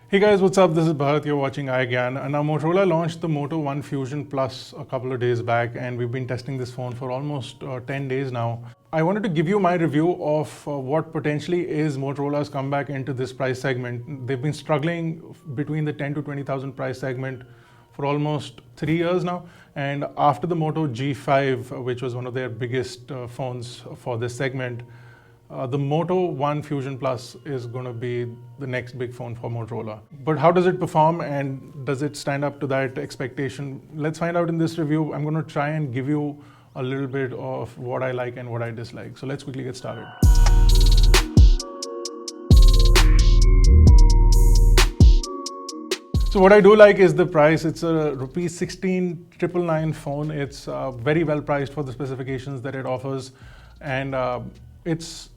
Hey guys, what's up? This is Bharat. You're watching iGyan. And now Motorola launched the Moto One Fusion Plus a couple of days back, and we've been testing this phone for almost 10 days now. I wanted to give you my review of what potentially is Motorola's comeback into this price segment. They've been struggling between the 10 to 20,000 price segment for almost 3 years now. And after the Moto G5, which was one of their biggest phones for this segment, the Moto One Fusion Plus is going to be the next big phone for Motorola. But how does it perform and does it stand up to that expectation? Let's find out in this review. I'm going to try and give you a little bit of what I like and what I dislike. So let's quickly get started. So what I do like is the price. It's a rupees 16,999 phone. It's very well priced for the specifications that it offers, and it's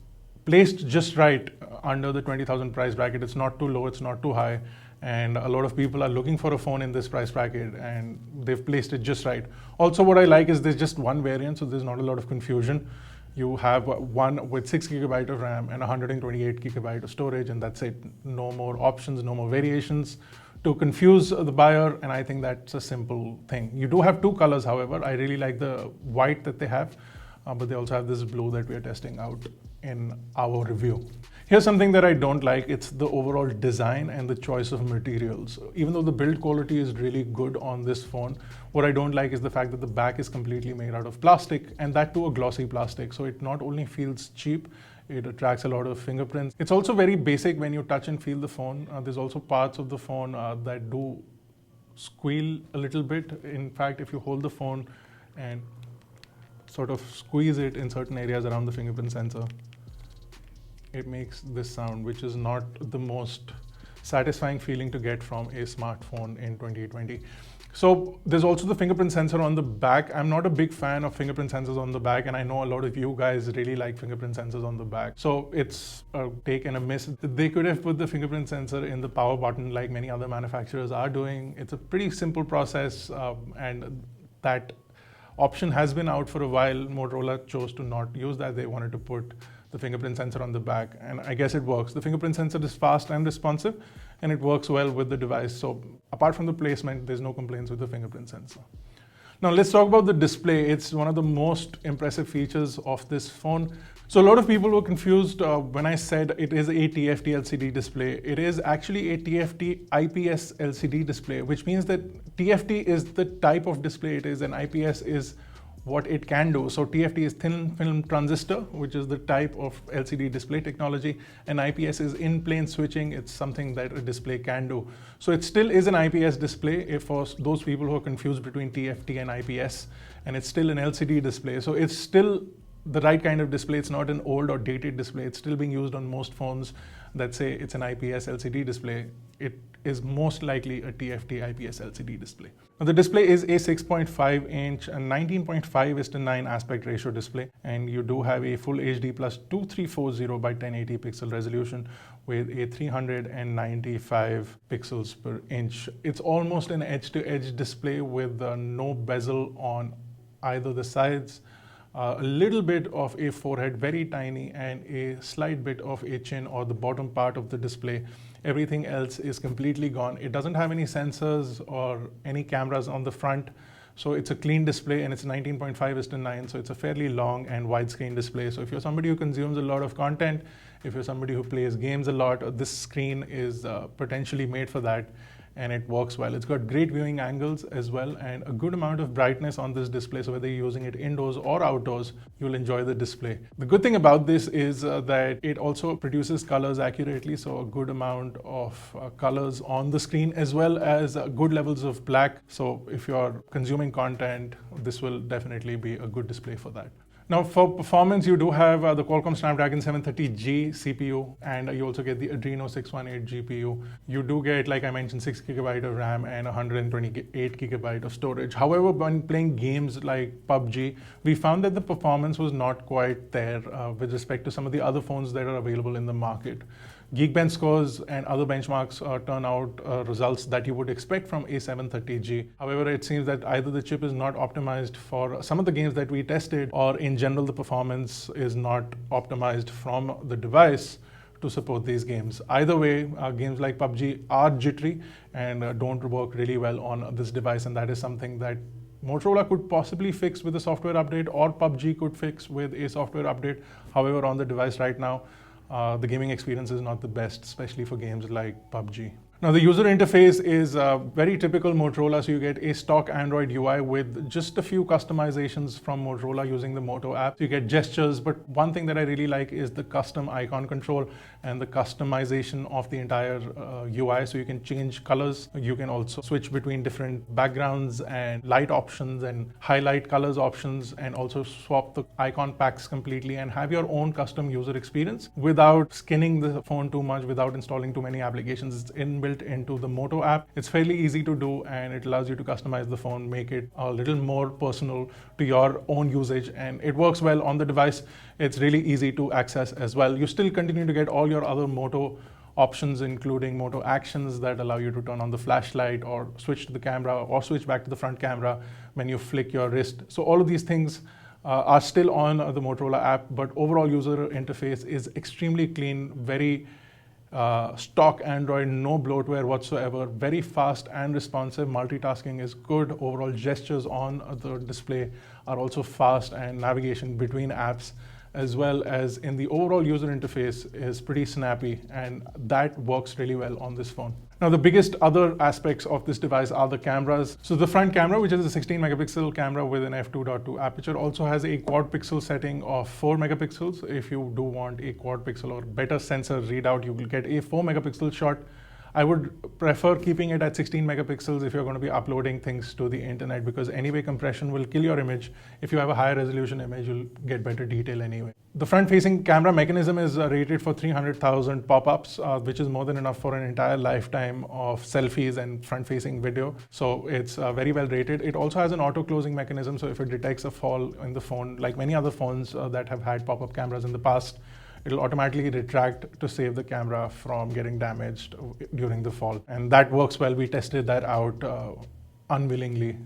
placed just right under the 20,000 price bracket. It's not too low, it's not too high, and a lot of people are looking for a phone in this price bracket, and they've placed it just right. Also, what I like is there's just one variant, so there's not a lot of confusion. You have one with 6 GB of RAM and 128 GB of storage, and that's it. No more options, no more variations to confuse the buyer, and I think that's a simple thing. You do have two colors, however. I really like the white that they have, but they also have this blue that we are testing out in our review. Here's something that I don't like. It's the overall design and the choice of materials. Even though the build quality is really good on this phone, what I don't like is the fact that the back is completely made out of plastic, and that too a glossy plastic. So it not only feels cheap, it attracts a lot of fingerprints. It's also very basic when you touch and feel the phone. There's also parts of the phone that do squeal a little bit. In fact, if you hold the phone and sort of squeeze it in certain areas around the fingerprint sensor, it makes this sound, which is not the most satisfying feeling to get from a smartphone in 2020. So there's also the fingerprint sensor on the back. I'm not a big fan of fingerprint sensors on the back, and I know a lot of you guys really like fingerprint sensors on the back. So it's a take and a miss. They could have put the fingerprint sensor in the power button like many other manufacturers are doing. It's a pretty simple process, and that option has been out for a while. Motorola chose to not use that. They wanted to put the fingerprint sensor on the back, and I guess it works. The fingerprint sensor is fast and responsive, and it works well with the device. So apart from the placement, there's no complaints with the fingerprint sensor. Now let's talk about the display. It's one of the most impressive features of this phone. So a lot of people were confused when I said it is a TFT LCD display. It is actually a TFT IPS LCD display, which means that TFT is the type of display it is, and IPS is what it can do. So TFT is thin film transistor, which is the type of LCD display technology, and IPS is in-plane switching. It's something that a display can do. So it still is an IPS display for those people who are confused between TFT and IPS, and it's still an LCD display. So it's still the right kind of display. It's not an old or dated display. It's still being used on most phones that say it's an IPS LCD display. It is most likely a TFT IPS LCD display. Now the display is a 6.5 inch and 19.5:9 aspect ratio display, and you do have a full HD plus 2340 by 1080 pixel resolution with a 395 pixels per inch. It's almost an edge-to-edge display with no bezel on either the sides. A little bit of a forehead, very tiny, and a slight bit of a chin or the bottom part of the display. Everything else is completely gone. It doesn't have any sensors or any cameras on the front. So it's a clean display, and it's 19.5:9. So it's a fairly long and widescreen display. So if you're somebody who consumes a lot of content, if you're somebody who plays games a lot, this screen is potentially made for that. And it works well. It's got great viewing angles as well, and a good amount of brightness on this display. So whether you're using it indoors or outdoors, you'll enjoy the display. The good thing about this is that it also produces colors accurately. So a good amount of colors on the screen, as well as good levels of black. So if you're consuming content, this will definitely be a good display for that. Now for performance, you do have the Qualcomm Snapdragon 730G CPU, and you also get the Adreno 618 GPU. You do get, like I mentioned, 6 GB of RAM and 128 GB of storage. However, when playing games like PUBG, we found that the performance was not quite there with respect to some of the other phones that are available in the market. Geekbench scores and other benchmarks turn out results that you would expect from A730G. However, it seems that either the chip is not optimized for some of the games that we tested, or in general the performance is not optimized from the device to support these games. Either way, games like PUBG are jittery and don't work really well on this device, and that is something that Motorola could possibly fix with a software update, or PUBG could fix with a software update. However, on the device right now, the gaming experience is not the best, especially for games like PUBG. Now, the user interface is very typical Motorola, so you get a stock Android UI with just a few customizations from Motorola using the Moto app. You get gestures, but one thing that I really like is the custom icon control and the customization of the entire UI, so you can change colors. You can also switch between different backgrounds and light options and highlight colors options, and also swap the icon packs completely and have your own custom user experience without skinning the phone too much, without installing too many applications. It's inbuilt into the Moto app. It's fairly easy to do, and it allows you to customize the phone, make it a little more personal to your own usage, and it works well on the device. It's really easy to access as well. You still continue to get all your other Moto options, including Moto actions that allow you to turn on the flashlight or switch to the camera or switch back to the front camera when you flick your wrist. So all of these things are still on the Motorola app, but overall user interface is extremely clean, very stock Android, no bloatware whatsoever, very fast and responsive. Multitasking is good. Overall gestures on the display are also fast, and navigation between apps as well as in the overall user interface is pretty snappy, and that works really well on this phone. Now, the biggest other aspects of this device are the cameras. So the front camera, which is a 16 megapixel camera with an f2.2 aperture, also has a quad pixel setting of 4 megapixels. If you do want a quad pixel or better sensor readout, you will get a 4 megapixel shot. I would prefer keeping it at 16 megapixels if you're going to be uploading things to the internet, because anyway compression will kill your image. If you have a higher resolution image, you'll get better detail anyway. The front-facing camera mechanism is rated for 300,000 pop-ups, which is more than enough for an entire lifetime of selfies and front-facing video. So it's very well rated. It also has an auto-closing mechanism, so if it detects a fall in the phone, like many other phones that have had pop-up cameras in the past, it'll automatically retract to save the camera from getting damaged during the fall. And that works well. We tested that out unwillingly,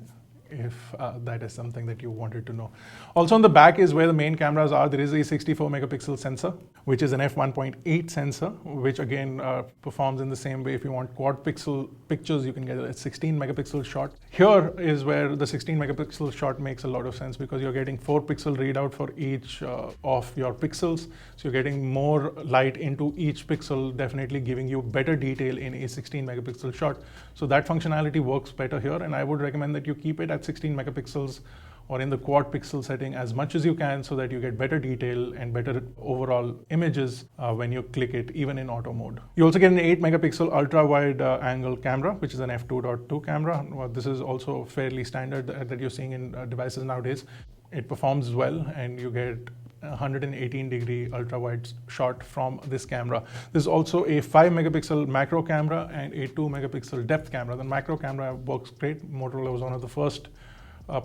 if that is something that you wanted to know. Also on the back is where the main cameras are. There is a 64 megapixel sensor, which is an f1.8 sensor, which again performs in the same way. If you want quad pixel pictures, you can get a 16 megapixel shot. Here is where the 16 megapixel shot makes a lot of sense, because you're getting 4 pixel readout for each of your pixels. So you're getting more light into each pixel, definitely giving you better detail in a 16 megapixel shot. So that functionality works better here, and I would recommend that you keep it at 16 megapixels or in the quad pixel setting as much as you can, so that you get better detail and better overall images when you click it, even in auto mode. You also get an 8 megapixel ultra wide angle camera, which is an f2.2 camera. This is also fairly standard that you're seeing in devices nowadays. It performs well, and you get 118 degree ultra wide shot from this camera. There's also a 5 megapixel macro camera and a 2 megapixel depth camera. The macro camera works great. Motorola was one of the first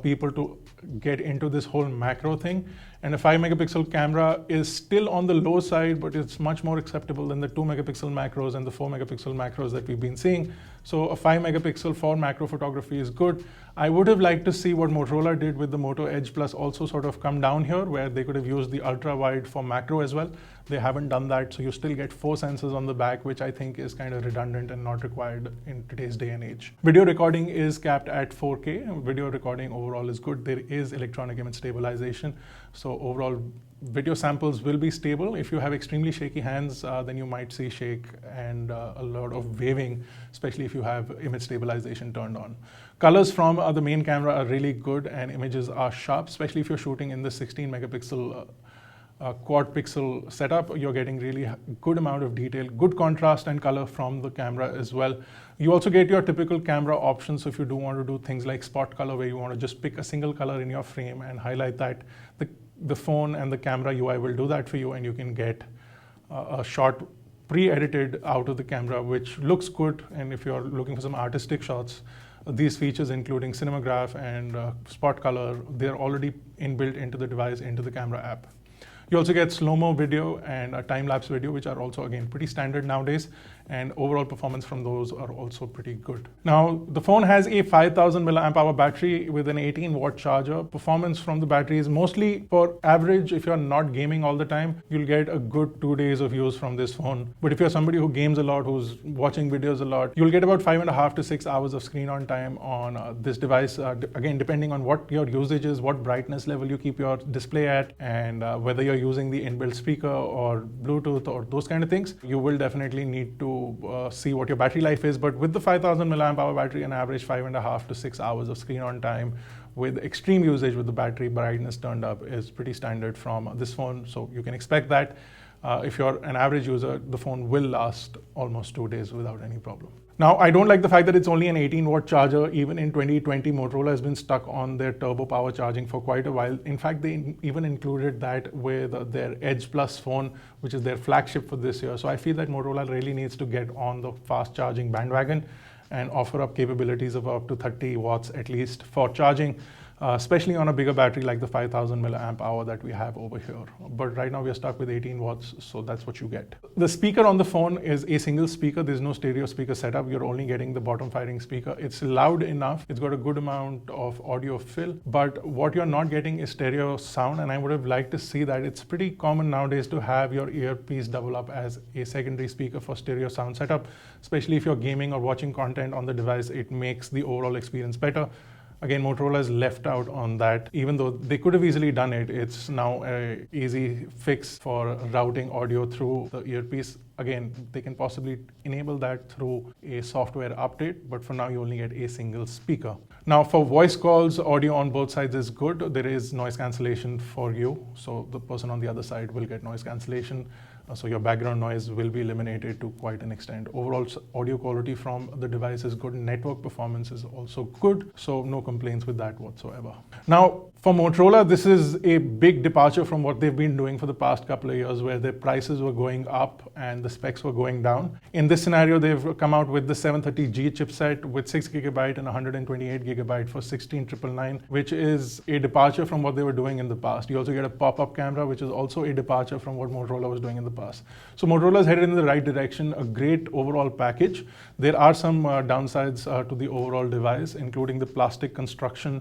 people to get into this whole macro thing, and a 5 megapixel camera is still on the low side, but it's much more acceptable than the 2 megapixel macros and the 4 megapixel macros that we've been seeing. So a 5 megapixel for macro photography is good. I would have liked to see what Motorola did with the Moto Edge Plus also sort of come down here, where they could have used the ultra wide for macro as well. They haven't done that, so you still get 4 sensors on the back, which I think is kind of redundant and not required in today's day and age. Video recording is capped at 4K. Video recording overall is good. There is electronic image stabilization, so overall video samples will be stable. If you have extremely shaky hands, then you might see shake and a lot of waving, especially if you have image stabilization turned on. Colors from the main camera are really good, and images are sharp, especially if you're shooting in the 16 megapixel quad pixel setup. You're getting really good amount of detail, good contrast and color from the camera as well. You also get your typical camera options. So if you do want to do things like spot color, where you want to just pick a single color in your frame and highlight that, the phone and the camera UI will do that for you, and you can get a shot pre-edited out of the camera, which looks good. And if you're looking for some artistic shots, these features, including Cinematograph and spot color, they're already inbuilt into the device, into the camera app. You also get slow-mo video and time-lapse video, which are also, again, pretty standard nowadays. and overall performance from those are also pretty good. Now, the phone has a 5000 milliamp hour battery with an 18-watt charger. Performance from the battery is mostly for average. If you're not gaming all the time, you'll get a good 2 days of use from this phone. But if you're somebody who games a lot, who's watching videos a lot, you'll get about 5.5 to 6 hours of screen on time on this device. Again, depending on what your usage is, what brightness level you keep your display at, and whether you're using the inbuilt speaker or Bluetooth or those kind of things, you will definitely need to see what your battery life is. But with the 5000 milliamp hour battery, an average 5.5 to 6 hours of screen on time with extreme usage with the battery brightness turned up is pretty standard from this phone. So you can expect that. If you're an average user, the phone will last almost 2 days without any problem. Now, I don't like the fact that it's only an 18-watt charger. Even in 2020, Motorola has been stuck on their turbo power charging for quite a while. In fact, they even included that with their Edge Plus phone, which is their flagship for this year. So I feel that Motorola really needs to get on the fast charging bandwagon and offer up capabilities of up to 30 watts at least for charging, especially on a bigger battery like the 5000 milliamp hour that we have over here. But right now we are stuck with 18 watts, so that's what you get. The speaker on the phone is a single speaker. There's no stereo speaker setup. You're only getting the bottom firing speaker. It's loud enough. It's got a good amount of audio fill, but what you're not getting is stereo sound, and I would have liked to see that. It's pretty common nowadays to have your earpiece double up as a secondary speaker for stereo sound setup, especially if you're gaming or watching content on the device. It makes the overall experience better. Again, Motorola is left out on that. Even though they could have easily done it, it's now an easy fix for routing audio through the earpiece. Again, they can possibly enable that through a software update, but for now you only get a single speaker. Now, for voice calls, audio on both sides is good. There is noise cancellation for you, so the person on the other side will get noise cancellation. So your background noise will be eliminated to quite an extent. Overall audio quality from the device is good. Network performance is also good. So no complaints with that whatsoever. Now, for Motorola, this is a big departure from what they've been doing for the past couple of years, where their prices were going up and the specs were going down. In this scenario, they've come out with the 730G chipset with 6GB and 128GB for 16999, which is a departure from what they were doing in the past. You also get a pop-up camera, which is also a departure from what Motorola was doing in the past. So Motorola is headed in the right direction, a great overall package. There are some downsides to the overall device, including the plastic construction,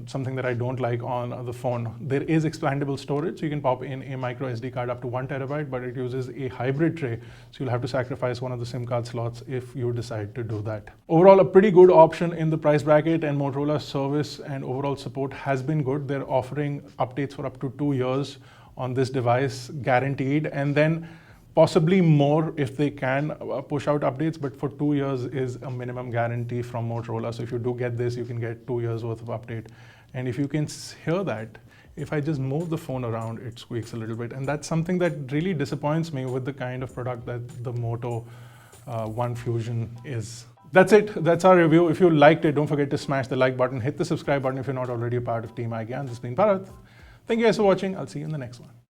something that I don't like on the phone. There is expandable storage, so you can pop in a micro SD card up to 1 terabyte, but it uses a hybrid tray, so you'll have to sacrifice one of the SIM card slots if you decide to do that. Overall, a pretty good option in the price bracket, and Motorola's service and overall support has been good. They're offering updates for up to 2 years on this device, guaranteed, and then possibly more if they can push out updates, but for 2 years is a minimum guarantee from Motorola. So if you do get this, you can get 2 years worth of update. And if you can hear that, if I just move the phone around, it squeaks a little bit. And that's something that really disappoints me with the kind of product that the Moto One Fusion is. That's it. That's our review. If you liked it, don't forget to smash the like button, hit the subscribe button if you're not already a part of Team iGyan. This has been Bharat. Thank you guys for watching. I'll see you in the next one.